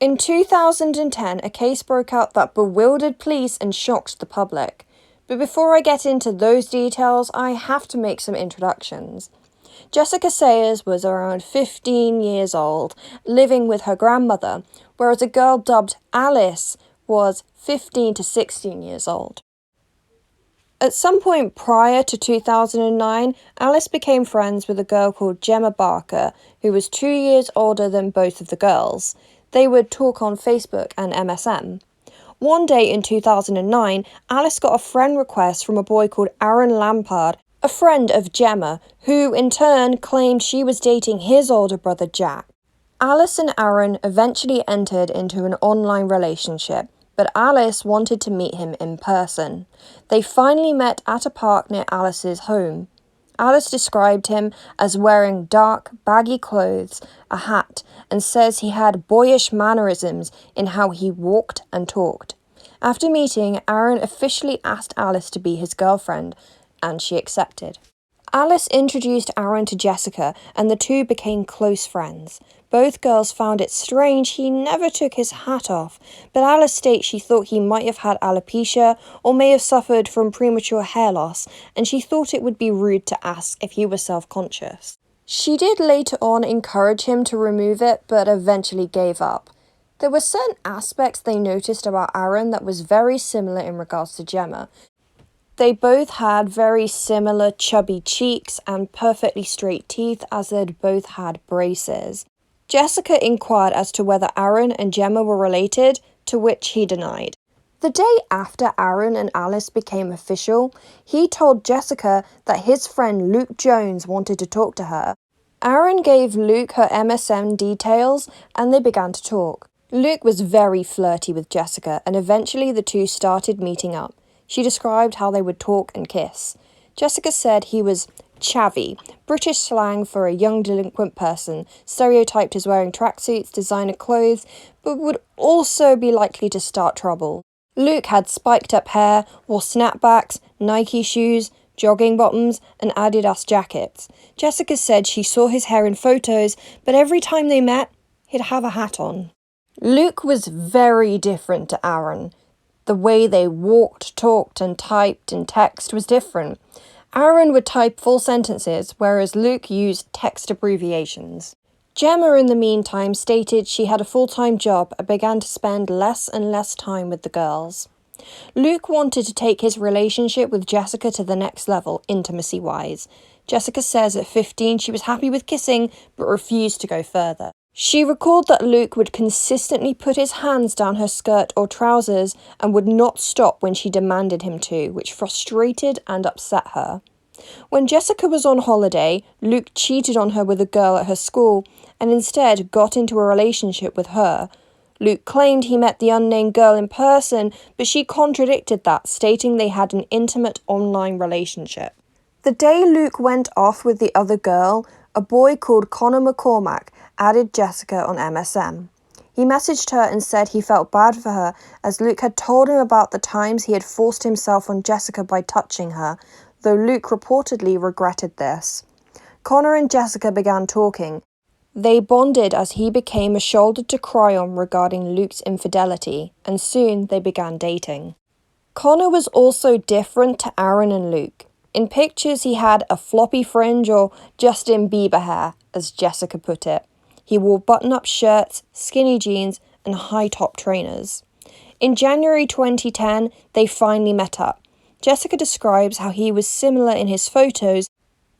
In 2010, a case broke out that bewildered police and shocked the public. But before I get into those details, I have to make some introductions. Jessica Sayers was around 15 years old, living with her grandmother, whereas a girl dubbed Alice was 15 to 16 years old. At some point prior to 2009, Alice became friends with a girl called Gemma Barker, who was 2 years older than both of the girls. They would talk on Facebook and MSN. One day in 2009, Alice got a friend request from a boy called Aaron Lampard, a friend of Gemma, who in turn claimed she was dating his older brother Jack. Alice and Aaron eventually entered into an online relationship, but Alice wanted to meet him in person. They finally met at a park near Alice's home. Alice described him as wearing dark, baggy clothes, a hat, and says he had boyish mannerisms in how he walked and talked. After meeting, Aaron officially asked Alice to be his girlfriend, and she accepted. Alice introduced Aaron to Jessica, and the two became close friends. Both girls found it strange he never took his hat off, but Alice states she thought he might have had alopecia or may have suffered from premature hair loss, and she thought it would be rude to ask if he was self-conscious. She did later on encourage him to remove it, but eventually gave up. There were certain aspects they noticed about Aaron that was very similar in regards to Gemma. They both had very similar chubby cheeks and perfectly straight teeth, as they'd both had braces. Jessica inquired as to whether Aaron and Gemma were related, to which he denied. The day after Aaron and Alice became official, he told Jessica that his friend Luke Jones wanted to talk to her. Aaron gave Luke her MSN details and they began to talk. Luke was very flirty with Jessica, and eventually the two started meeting up. She described how they would talk and kiss. Jessica said he was chavvy, British slang for a young delinquent person, stereotyped as wearing tracksuits, designer clothes, but would also be likely to start trouble. Luke had spiked up hair, wore snapbacks, Nike shoes, jogging bottoms, and Adidas jackets. Jessica said she saw his hair in photos, but every time they met, he'd have a hat on. Luke was very different to Aaron. The way they walked, talked, and typed in text was different. Aaron would type full sentences, whereas Luke used text abbreviations. Gemma, in the meantime, stated she had a full-time job and began to spend less and less time with the girls. Luke wanted to take his relationship with Jessica to the next level, intimacy-wise. Jessica says at 15 she was happy with kissing, but refused to go further. She recalled that Luke would consistently put his hands down her skirt or trousers and would not stop when she demanded him to, which frustrated and upset her. When Jessica was on holiday, Luke cheated on her with a girl at her school and instead got into a relationship with her. Luke claimed he met the unnamed girl in person, but she contradicted that, stating they had an intimate online relationship. The day Luke went off with the other girl, a boy called Connor McCormack added Jessica on MSN. He messaged her and said he felt bad for her, as Luke had told him about the times he had forced himself on Jessica by touching her, though Luke reportedly regretted this. Connor and Jessica began talking. They bonded as he became a shoulder to cry on regarding Luke's infidelity, and soon they began dating. Connor was also different to Aaron and Luke. In pictures he had a floppy fringe or Justin Bieber hair, as Jessica put it. He wore button-up shirts, skinny jeans, and high-top trainers. In January 2010, they finally met up. Jessica describes how he was similar in his photos,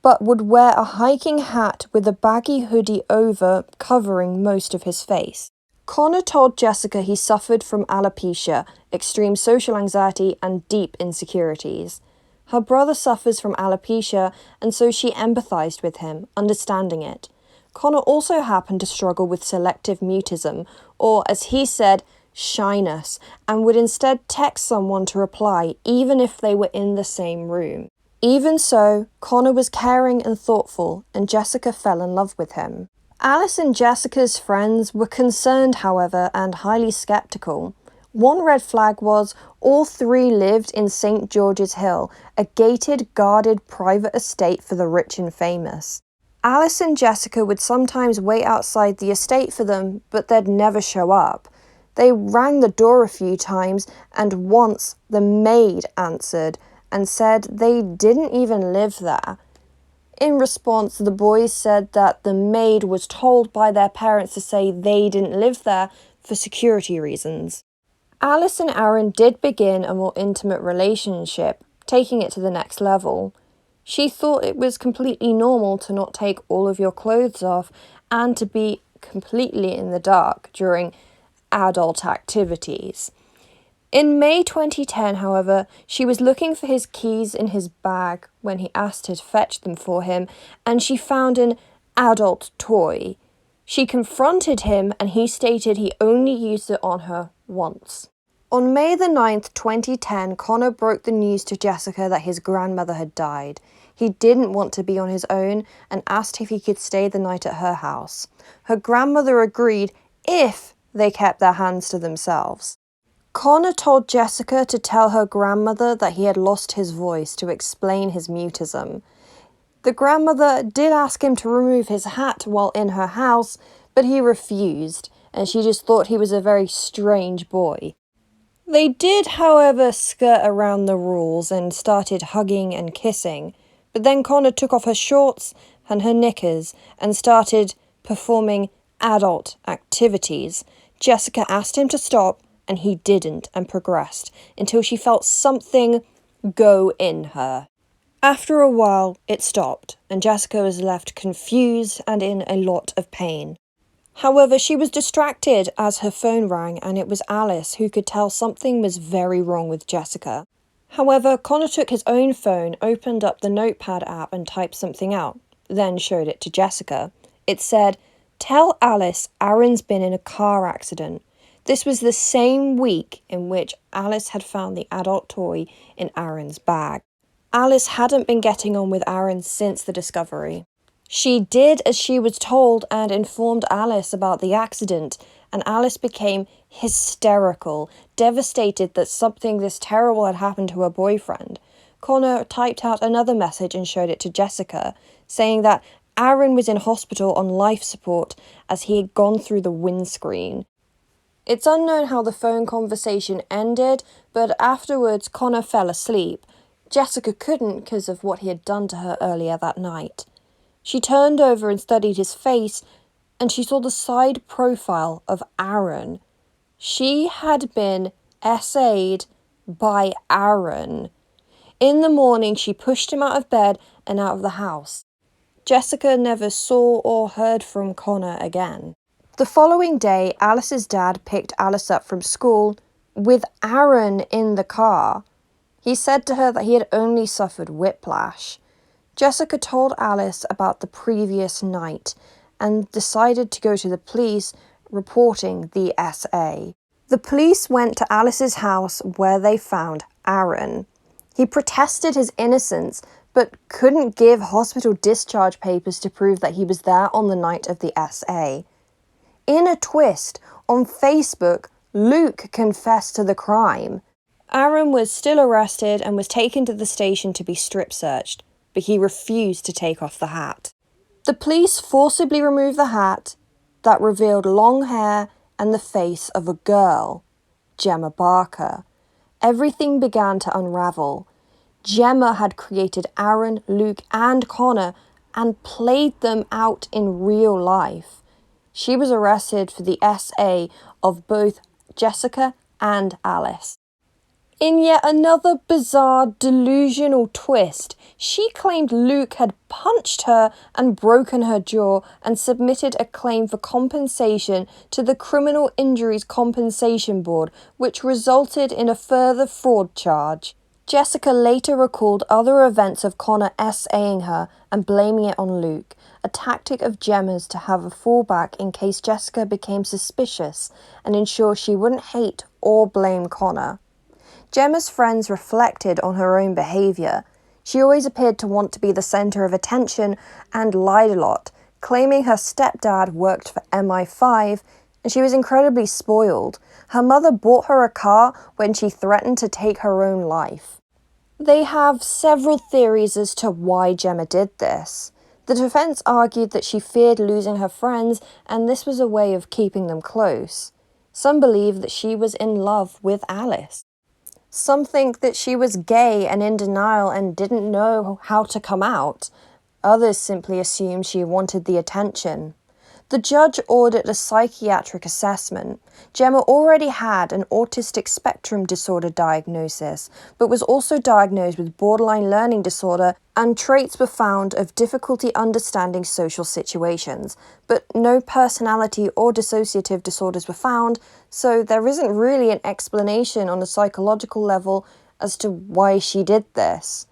but would wear a hiking hat with a baggy hoodie over, covering most of his face. Connor told Jessica he suffered from alopecia, extreme social anxiety, and deep insecurities. Her brother suffers from alopecia, and so she empathized with him, understanding it. Connor also happened to struggle with selective mutism, or, as he said, shyness, and would instead text someone to reply, even if they were in the same room. Even so, Connor was caring and thoughtful, and Jessica fell in love with him. Alice and Jessica's friends were concerned, however, and highly skeptical. One red flag was all three lived in St. George's Hill, a gated, guarded private estate for the rich and famous. Alice and Jessica would sometimes wait outside the estate for them, but they'd never show up. They rang the door a few times, and once the maid answered and said they didn't even live there. In response, the boys said that the maid was told by their parents to say they didn't live there for security reasons. Alice and Aaron did begin a more intimate relationship, taking it to the next level. She thought it was completely normal to not take all of your clothes off and to be completely in the dark during adult activities. In May 2010, however, she was looking for his keys in his bag when he asked her to fetch them for him, and she found an adult toy. She confronted him, and he stated he only used it on her once. On May the 9th, 2010, Connor broke the news to Jessica that his grandmother had died. He didn't want to be on his own and asked if he could stay the night at her house. Her grandmother agreed if they kept their hands to themselves. Connor told Jessica to tell her grandmother that he had lost his voice to explain his mutism. The grandmother did ask him to remove his hat while in her house, but he refused, and she just thought he was a very strange boy. They did, however, skirt around the rules and started hugging and kissing, but then Connor took off her shorts and her knickers and started performing adult activities. Jessica asked him to stop, and he didn't, and progressed until she felt something go in her. After a while, it stopped, and Jessica was left confused and in a lot of pain. However, she was distracted as her phone rang, and it was Alice who could tell something was very wrong with Jessica. However, Connor took his own phone, opened up the Notepad app and typed something out, then showed it to Jessica. It said, "Tell Alice Aaron's been in a car accident." This was the same week in which Alice had found the adult toy in Aaron's bag. Alice hadn't been getting on with Aaron since the discovery. She did as she was told and informed Alice about the accident, and Alice became hysterical, devastated that something this terrible had happened to her boyfriend. Connor typed out another message and showed it to Jessica, saying that Aaron was in hospital on life support as he had gone through the windscreen. It's unknown how the phone conversation ended, but afterwards Connor fell asleep. Jessica couldn't because of what he had done to her earlier that night. She turned over and studied his face, and she saw the side profile of Aaron. She had been essayed by Aaron. In the morning, she pushed him out of bed and out of the house. Jessica never saw or heard from Connor again. The following day, Alice's dad picked Alice up from school with Aaron in the car. He said to her that he had only suffered whiplash. Jessica told Alice about the previous night and decided to go to the police, reporting the SA. The police went to Alice's house where they found Aaron. He protested his innocence, but couldn't give hospital discharge papers to prove that he was there on the night of the SA. In a twist, on Facebook, Luke confessed to the crime. Aaron was still arrested and was taken to the station to be strip searched, but he refused to take off the hat. The police forcibly removed the hat that revealed long hair and the face of a girl, Gemma Barker. Everything began to unravel. Gemma had created Aaron, Luke, and Connor and played them out in real life. She was arrested for the SA of both Jessica and Alice. In yet another bizarre, delusional twist, she claimed Luke had punched her and broken her jaw and submitted a claim for compensation to the Criminal Injuries Compensation Board, which resulted in a further fraud charge. Jessica later recalled other events of Connor SAing her and blaming it on Luke, a tactic of Gemma's to have a fallback in case Jessica became suspicious and ensure she wouldn't hate or blame Connor. Gemma's friends reflected on her own behaviour. She always appeared to want to be the centre of attention and lied a lot, claiming her stepdad worked for MI5 and she was incredibly spoiled. Her mother bought her a car when she threatened to take her own life. They have several theories as to why Gemma did this. The defense argued that she feared losing her friends, and this was a way of keeping them close. Some believe that she was in love with Alice. Some think that she was gay and in denial and didn't know how to come out. Others simply assumed she wanted the attention. The judge ordered a psychiatric assessment. Gemma already had an autistic spectrum disorder diagnosis, but was also diagnosed with borderline learning disorder, and traits were found of difficulty understanding social situations. But no personality or dissociative disorders were found, so there isn't really an explanation on a psychological level as to why she did this.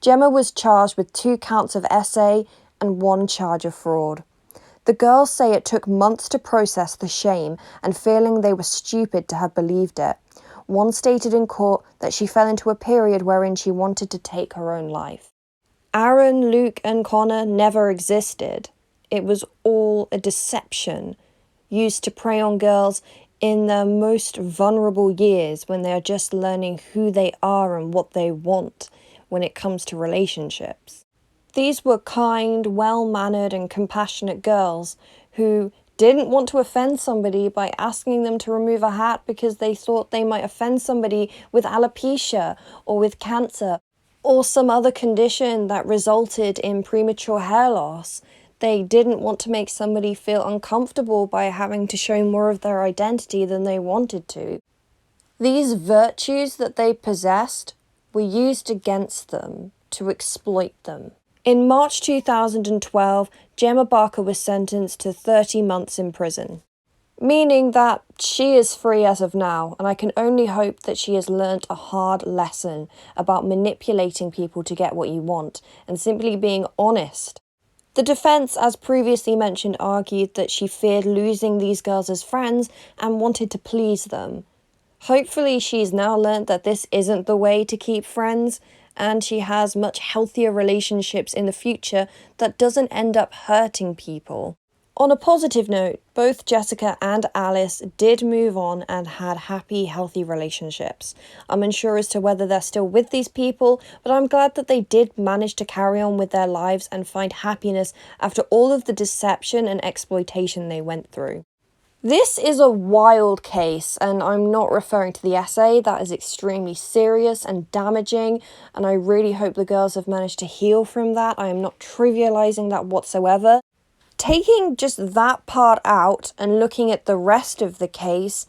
Gemma was charged with 2 counts of SA and 1 charge of fraud. The girls say it took months to process the shame and feeling they were stupid to have believed it. One stated in court that she fell into a period wherein she wanted to take her own life. Aaron, Luke, and Connor never existed. It was all a deception used to prey on girls in their most vulnerable years when they are just learning who they are and what they want when it comes to relationships. These were kind, well-mannered and compassionate girls who didn't want to offend somebody by asking them to remove a hat because they thought they might offend somebody with alopecia or with cancer or some other condition that resulted in premature hair loss. They didn't want to make somebody feel uncomfortable by having to show more of their identity than they wanted to. These virtues that they possessed were used against them to exploit them. In March 2012, Gemma Barker was sentenced to 30 months in prison, meaning that she is free as of now, and I can only hope that she has learnt a hard lesson about manipulating people to get what you want and simply being honest. The defense, as previously mentioned, argued that she feared losing these girls as friends and wanted to please them. Hopefully she's now learnt that this isn't the way to keep friends, and she has much healthier relationships in the future that doesn't end up hurting people. On a positive note, both Jessica and Alice did move on and had happy, healthy relationships. I'm unsure as to whether they're still with these people, but I'm glad that they did manage to carry on with their lives and find happiness after all of the deception and exploitation they went through. This is a wild case, and I'm not referring to the essay. That is extremely serious and damaging, and I really hope the girls have managed to heal from that. I am not trivializing that whatsoever. Taking just that part out and looking at the rest of the case,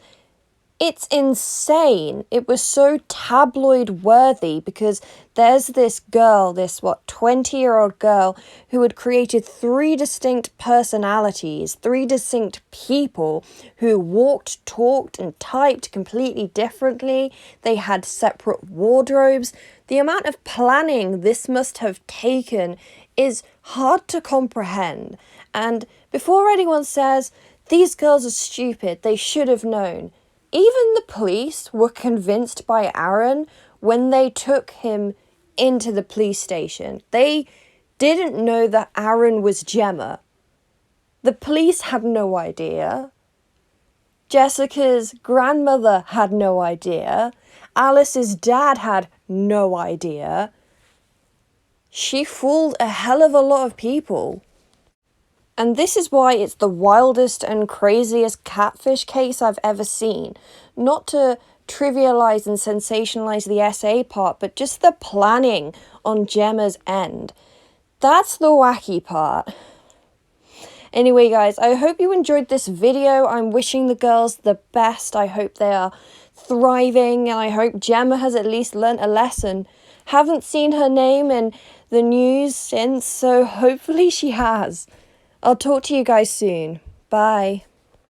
it's insane. It was so tabloid worthy because there's this girl, 20-year-old girl who had created 3 distinct personalities, 3 distinct people who walked, talked, and typed completely differently. They had separate wardrobes. The amount of planning this must have taken is hard to comprehend. And before anyone says, these girls are stupid, they should have known, even the police were convinced by Aaron when they took him into the police station. They didn't know that Aaron was Gemma. The police had no idea. Jessica's grandmother had no idea. Alice's dad had no idea. She fooled a hell of a lot of people. And this is why it's the wildest and craziest catfish case I've ever seen. Not to trivialize and sensationalize the SA part, but just the planning on Gemma's end. That's the wacky part. Anyway, guys, I hope you enjoyed this video. I'm wishing the girls the best. I hope they are thriving, and I hope Gemma has at least learnt a lesson. Haven't seen her name in the news since, so hopefully she has. I'll talk to you guys soon. Bye.